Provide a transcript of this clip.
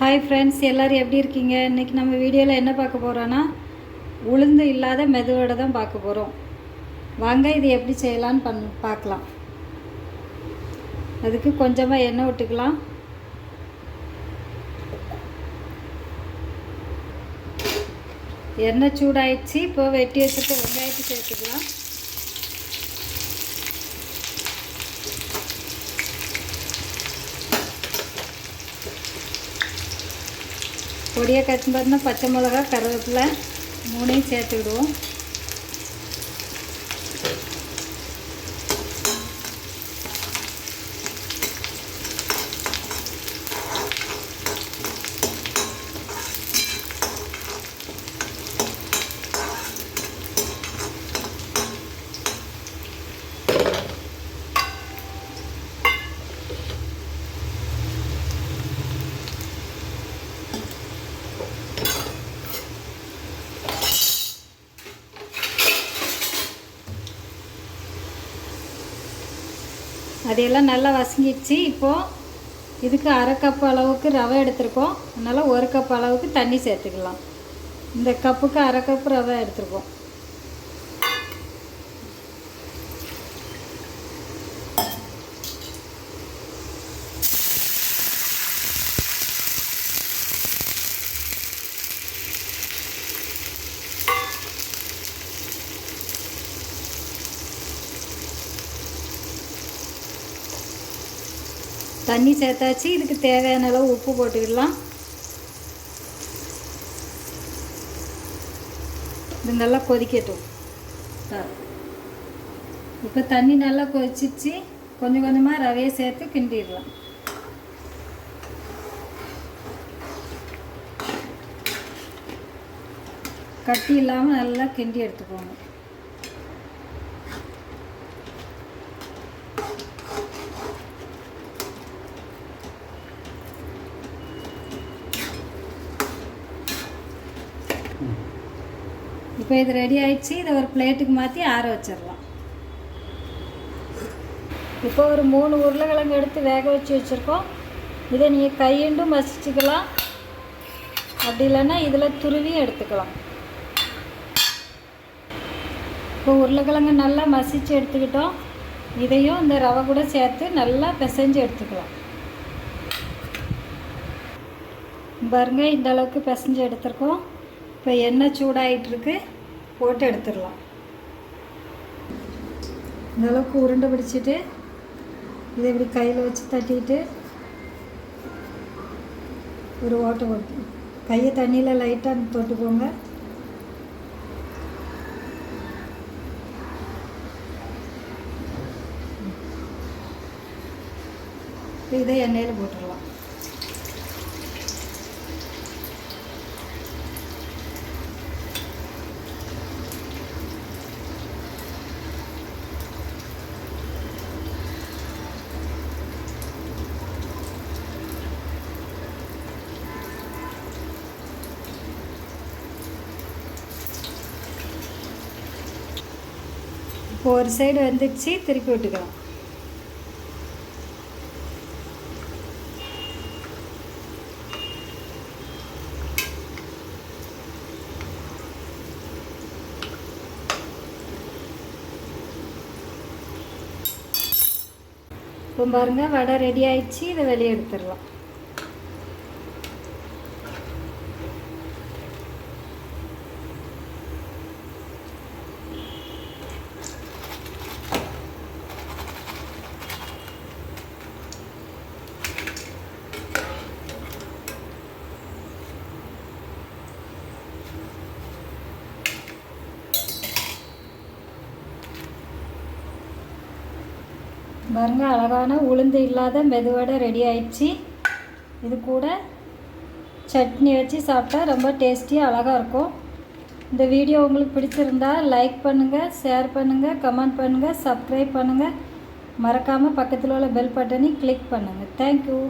Hi friends, எல்லோரும் எப்படி இருக்கீங்க? இன்றைக்கி நம்ம வீடியோவில் என்ன பார்க்க போகிறோன்னா உளுந்து இல்லாத மெதுவடை தான் பார்க்க போகிறோம். வாங்க இது எப்படி செய்யலான்னு பார்க்கலாம். அதுக்கு கொஞ்சமாக எண்ணெய் விட்டுக்கலாம். எண்ணெய் சூடாயிடுச்சு. இப்போ வெட்டி வச்சுட்டு வெங்காயத்தை சேர்த்துக்கலாம். பொடியை கட் பண்ண பச்சை மிளகா, கருவேப்பிலை மூணையும் சேர்த்துக்கிடுவோம். அதையெல்லாம் நல்லா வசங்கிடுச்சு. இப்போது இதுக்கு அரை கப் அளவுக்கு ரவை எடுத்துருக்கோம். அதனால் ஒரு கப் அளவுக்கு தண்ணி சேர்த்துக்கலாம். இந்த கப்புக்கு அரை கப் ரவை எடுத்துருக்கோம். தண்ணி சேர்த்தாச்சு. இதுக்கு தேவையான அளவு உப்பு போட்டுக்கலாம். இது நல்லா கொதிக்கட்டும். இப்போ தண்ணி நல்லா கொதிச்சிச்சு. கொஞ்சம் கொஞ்சமாக ரவையை சேர்த்து கிண்டிடலாம். கட்டி இல்லாமல் நல்லா கிண்டி எடுத்துக்கோங்க. இப்போ இது ரெடி ஆயிடுச்சு. இதை ஒரு பிளேட்டுக்கு மாற்றி ஆற வச்சிடலாம். இப்போ ஒரு 3 உருளைக்கிழங்கு எடுத்து வேக வச்சுருக்கோம். இதை நீங்கள் கையண்டும் மசிச்சுக்கலாம். அப்படி இல்லைன்னா இதில் துருவி எடுத்துக்கலாம். இப்போ உருளைக்கிழங்கு நல்லா மசிச்சு எடுத்துக்கிட்டோம். இதையும் இந்த ரவை கூட சேர்த்து நல்லா பிசைஞ்சு எடுத்துக்கலாம். பாருங்க, இந்த அளவுக்கு பிசைஞ்சு எடுத்துருக்கோம். இப்போ எண்ணெய் சூடாகிட்டுருக்கு. போட்டு எடுத்துடலாம். இந்த அளவுக்கு உருண்டை பிடிச்சிட்டு இதை இப்படி கையில் வச்சு தட்டிட்டு ஒரு ஓட்டை ஓட்டு கையை தண்ணியில் லைட்டாக தொட்டுக்கோங்க. இதை எண்ணெயில் போட்டுடலாம். இப்போ ஒரு சைடு வந்துடுச்சு. திருப்பி விட்டுக்கலாம். இப்போ பாருங்கள், வடை ரெடி ஆயிடுச்சு. இதை வெளியே எடுத்துடலாம். பாருங்க, அழகான உளுந்து இல்லாத மெதுவடை ரெடி ஆயிடுச்சு. இது கூட சட்னி வச்சு சாப்பிட்டா ரொம்ப டேஸ்டியாக அழகாக இருக்கும். இந்த வீடியோ உங்களுக்கு பிடிச்சிருந்தா லைக் பண்ணுங்கள், ஷேர் பண்ணுங்கள், கமெண்ட் பண்ணுங்கள், சப்ஸ்கிரைப் பண்ணுங்கள். மறக்காமல் பக்கத்தில் உள்ள பெல் பட்டனை கிளிக் பண்ணுங்கள். தேங்க்யூ.